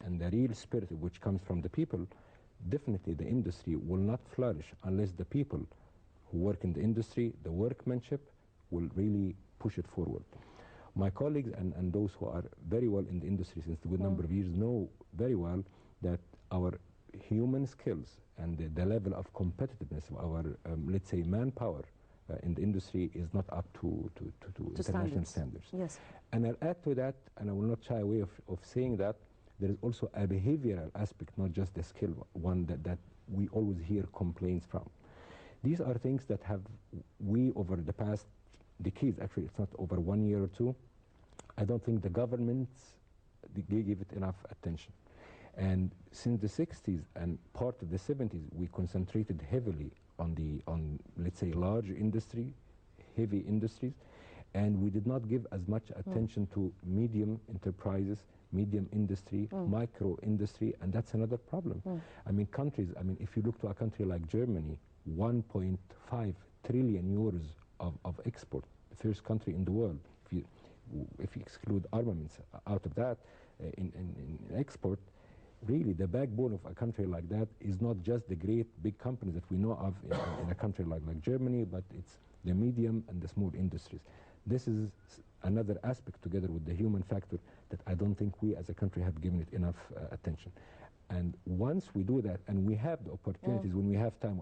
and the real spirit which comes from the people, definitely the industry will not flourish unless the people who work in the industry, the workmanship, will really push it forward. My colleagues and those who are very well in the industry since a good number of years know very well that our human skills and the level of competitiveness of our, let's say, manpower in the industry is not up to international standards. Yes. And I'll add to that, and I will not shy away of saying that, there is also a behavioral aspect, not just the skill one that we always hear complaints from. These are things that we over the past decades, actually it's not over 1 year or two, I don't think the governments, they give it enough attention. And since the 60s and part of the 70s, we concentrated heavily on let's say large industry, heavy industries, and we did not give as much attention to medium enterprises, medium industry, micro industry, and that's another problem. I mean, if you look to a country like Germany, 1.5 trillion euros of export, the first country in the world. If you exclude armaments out of that in export, really the backbone of a country like that is not just the great big companies that we know of in a country like Germany, but it's the medium and the small industries. This is another aspect, together with the human factor, that I don't think we as a country have given it enough attention. And once we do that, and we have the opportunities, when we have time,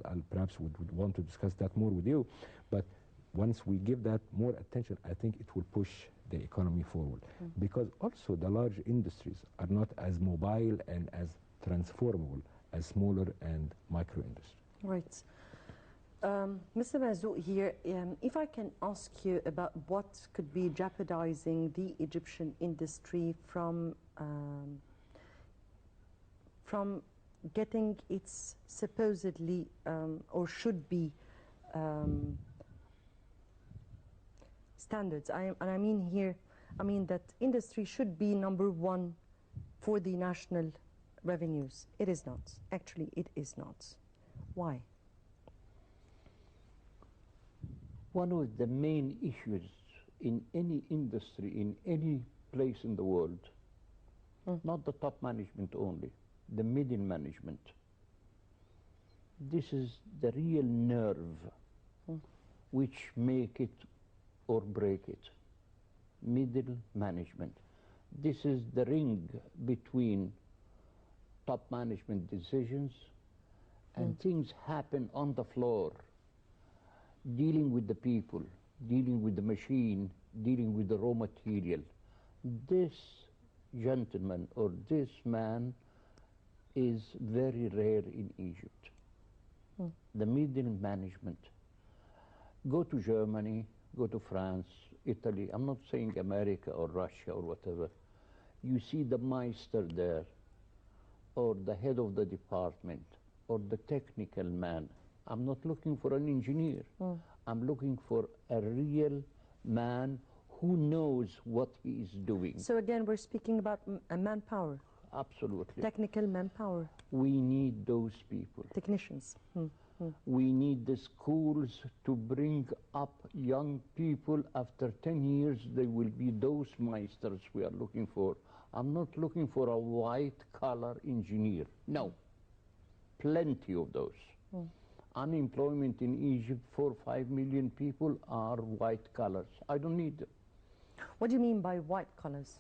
I'll perhaps would want to discuss that more with you, but once we give that more attention, I think it will push the economy forward. Because also the large industries are not as mobile and as transformable as smaller and micro industries. Right. Mr. Marzouk here, if I can ask you about what could be jeopardizing the Egyptian industry from getting its supposedly or should be standards. I mean that industry should be #1 for the national revenues. It is not. Actually, it is not. Why? One of the main issues in any industry, in any place in the world, not the top management only, the middle management. This is the real nerve which make it or break it. Middle management. This is the ring between top management decisions and things happen on the floor, dealing with the people, dealing with the machine, dealing with the raw material. This gentleman or this man is very rare in Egypt. The middle management. Go to Germany, go to France, Italy, I'm not saying America or Russia or whatever. You see the Meister there, or the head of the department, or the technical man. I'm not looking for an engineer. I'm looking for a real man who knows what he is doing. So again, we're speaking about manpower. Absolutely. Technical manpower. We need those people. Technicians. We need the schools to bring up young people. After 10 years, they will be those meisters we are looking for. I'm not looking for a white-collar engineer. No. Plenty of those. Unemployment in Egypt, 4 or 5 million people are white collars. I don't need them. What do you mean by white collars?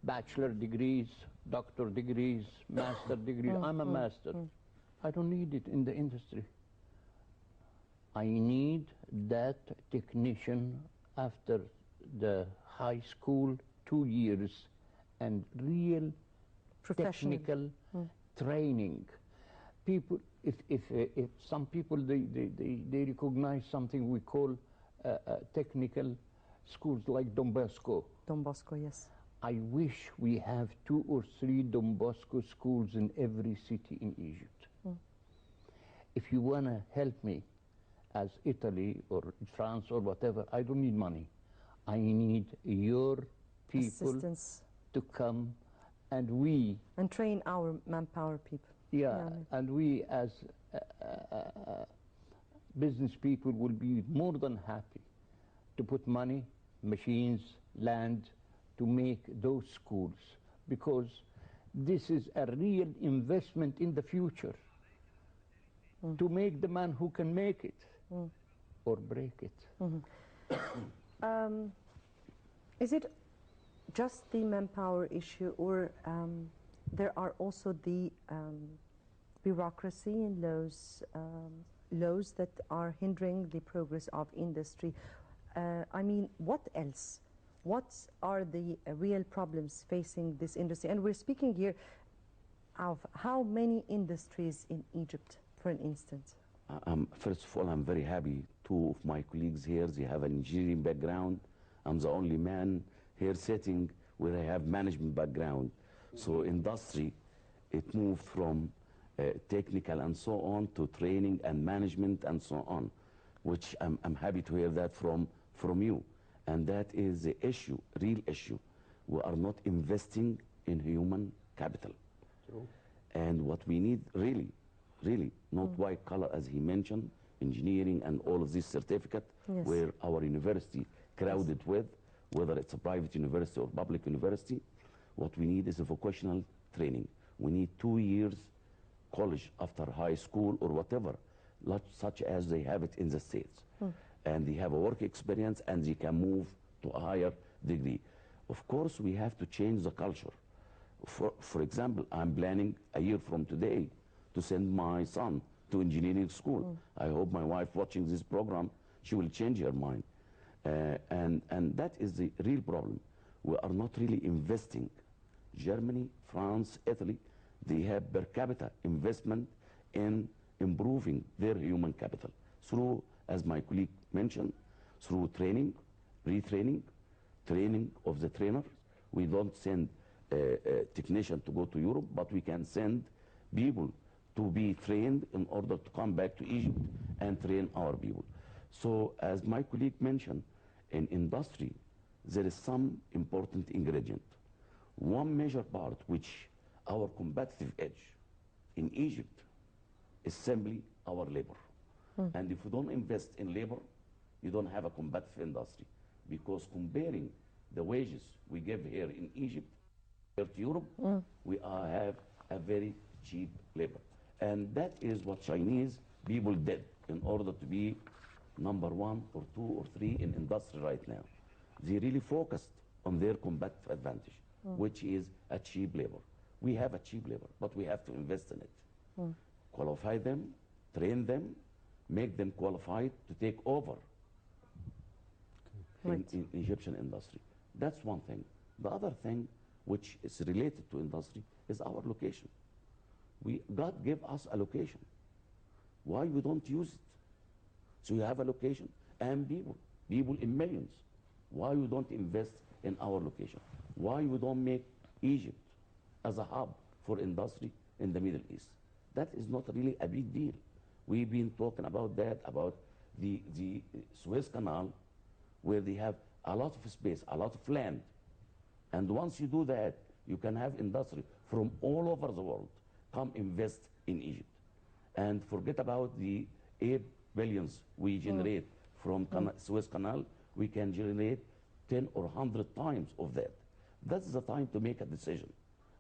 Bachelor degrees, doctor degrees, master degrees. I'm a master. I don't need it in the industry. I need that technician after the high school, 2 years, and real technical training. People, if some people, they recognize something we call technical schools like Don Bosco. Don Bosco, yes. I wish we have 2 or 3 Don Bosco schools in every city in Egypt. If you want to help me as Italy or France or whatever, I don't need money. I need your people to come, and we... And train our manpower people. Yeah, and we as business people will be more than happy to put money, machines, land, to make those schools. Because This is a real investment in the future to make the man who can make it or break it. Is it just the manpower issue, or there are also the bureaucracy and laws that are hindering the progress of industry? I mean, what else? What are the real problems facing this industry? And we're speaking here of how many industries in Egypt, for an instance? First of all, I'm very happy. Two of my colleagues here, they have an engineering background. I'm the only man here sitting where I have management background. So industry, it moved from technical and so on to training and management and so on, which I'm happy to hear that from you. And that is the issue, real issue. We are not investing in human capital. True. And what we need really, not white collar as he mentioned, engineering and all of this certificate, Yes. where our university crowded with, whether it's a private university or public university, what we need is a vocational training. We need 2 years college after high school or whatever, such as they have it in the States. And they have a work experience and they can move to a higher degree. Of course, we have to change the culture. For example, I'm planning a year from today to send my son to engineering school. I hope my wife watching this program, she will change her mind. And that is the real problem. We are not really investing. Germany, France, Italy, they have per capita investment in improving their human capital through, as my colleague mentioned, through training, retraining, training of the trainers. We don't send a technician to go to Europe, but we can send people to be trained in order to come back to Egypt and train our people. So as my colleague mentioned, in industry, there is some important ingredient. One major part which our competitive edge in Egypt is simply our labor. And if we don't invest in labor, you don't have a competitive industry. Because comparing the wages we give here in Egypt compared to Europe, we have a very cheap labor. And that is what Chinese people did in order to be number 1 or 2 or 3 in industry right now. They really focused on their competitive advantage, which is a cheap labor. We have a cheap labor, but we have to invest in it. Qualify them, train them, make them qualified to take over in Egyptian industry. That's one thing. The other thing, which is related to industry, is our location. God gave us a location. Why we don't use it? So you have a location and people in millions. Why we don't invest in our location? Why we don't make Egypt as a hub for industry in the Middle East? That is not really a big deal. We've been talking about that, about the Suez Canal, where they have a lot of space, a lot of land. And once you do that, you can have industry from all over the world come invest in Egypt. And forget about the 8 billions we generate from Suez Canal. We can generate 10 or 100 times of that. That's the time to make a decision.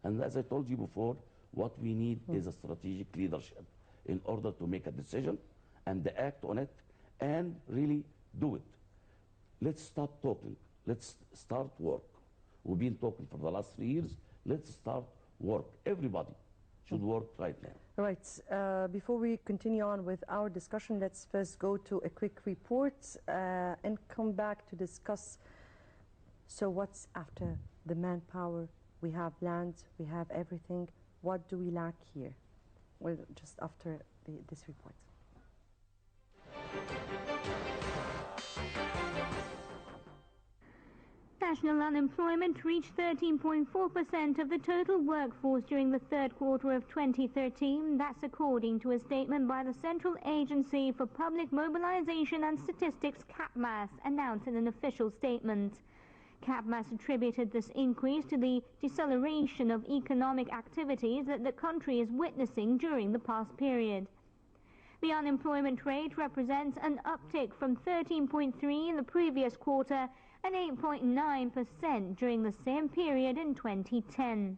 And as I told you before, what we need is a strategic leadership in order to make a decision and act on it and really do it. Let's stop talking. Let's start work. We've been talking for the last 3 years. Let's start work. Everybody should work right now. Right. Before we continue on with our discussion, let's first go to a quick report and come back to discuss, so what's after the manpower? We have land, we have everything. What do we lack here? Well, just after this report. National unemployment reached 13.4% of the total workforce during the third quarter of 2013. That's according to a statement by the Central Agency for Public Mobilization and Statistics, CAPMAS, announced in an official statement. CAPMAS attributed this increase to the deceleration of economic activities that the country is witnessing during the past period. The unemployment rate represents an uptick from 13.3% in the previous quarter and 8.9% during the same period in 2010.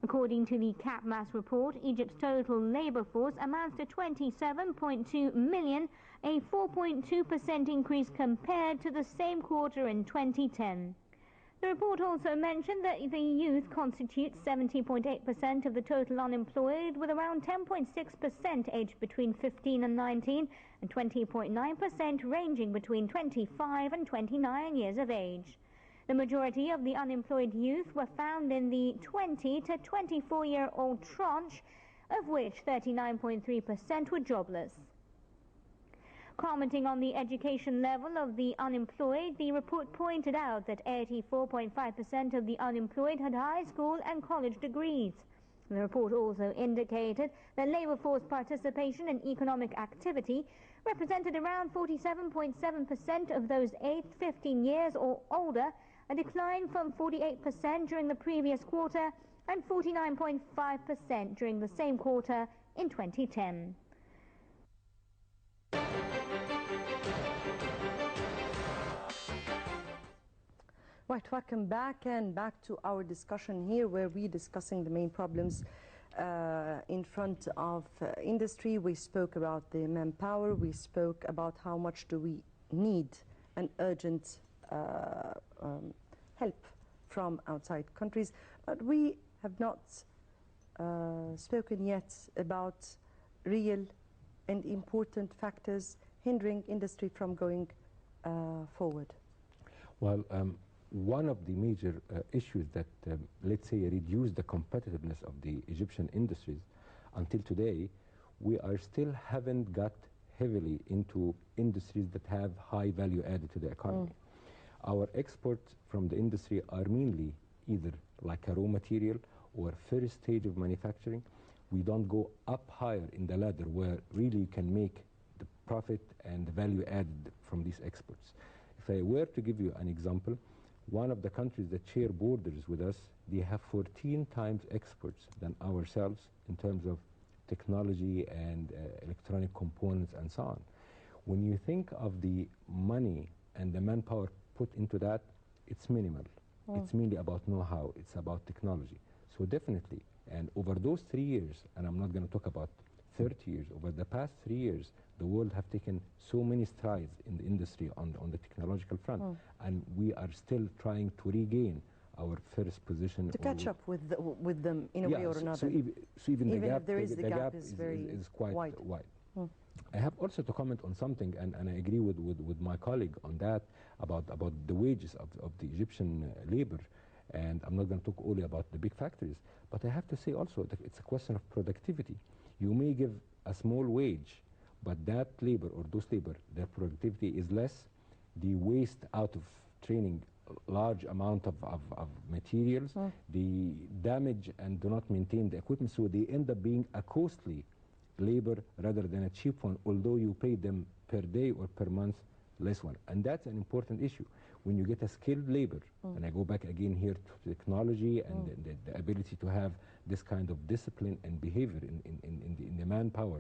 According to the CapMass report, Egypt's total labor force amounts to 27.2 million, a 4.2% increase compared to the same quarter in 2010. The report also mentioned that the youth constitutes 70.8% of the total unemployed, with around 10.6% aged between 15 and 19 and 20.9% ranging between 25 and 29 years of age. The majority of the unemployed youth were found in the 20 to 24-year-old tranche, of which 39.3% were jobless. Commenting on the education level of the unemployed, the report pointed out that 84.5% of the unemployed had high school and college degrees. The report also indicated that labor force participation in economic activity represented around 47.7% of those aged 15 years or older, a decline from 48% during the previous quarter and 49.5% during the same quarter in 2010. Right, welcome back, and back to our discussion here, where we're discussing the main problems in front of industry. We spoke about the manpower. We spoke about how much do we need an urgent help from outside countries. But we have not spoken yet about real and important factors hindering industry from going forward. Well, one of the major issues that, let's say, reduce the competitiveness of the Egyptian industries until today, we are still haven't got heavily into industries that have high value added to the economy. Our exports from the industry are mainly either like a raw material or first stage of manufacturing. We don't go up higher in the ladder where really you can make the profit and the value added from these exports. If I were to give you an example, one of the countries that share borders with us, they have 14 times exports than ourselves in terms of technology and electronic components and so on. When you think of the money and the manpower put into that, it's minimal. It's mainly about know-how, it's about technology. So definitely, and over those 3 years, and I'm not going to talk about 30 years, over the past 3 years, the world have taken so many strides in the industry on the technological front, and we are still trying to regain our first position. To catch up with them in a way or another. So even the gap, if there is the gap is quite wide. I have also to comment on something, and I agree with my colleague on that, about the wages of the Egyptian labor. And I'm not going to talk only about the big factories, but I have to say also that it's a question of productivity. You may give a small wage, but that labor or those labor, their productivity is less. They waste out of training large amount of materials. They damage and do not maintain the equipment, so they end up being a costly labor rather than a cheap one, although you pay them per day or per month less one. And that's an important issue. When you get a skilled labor, and I go back again here to technology and the ability to have this kind of discipline and behavior in the manpower,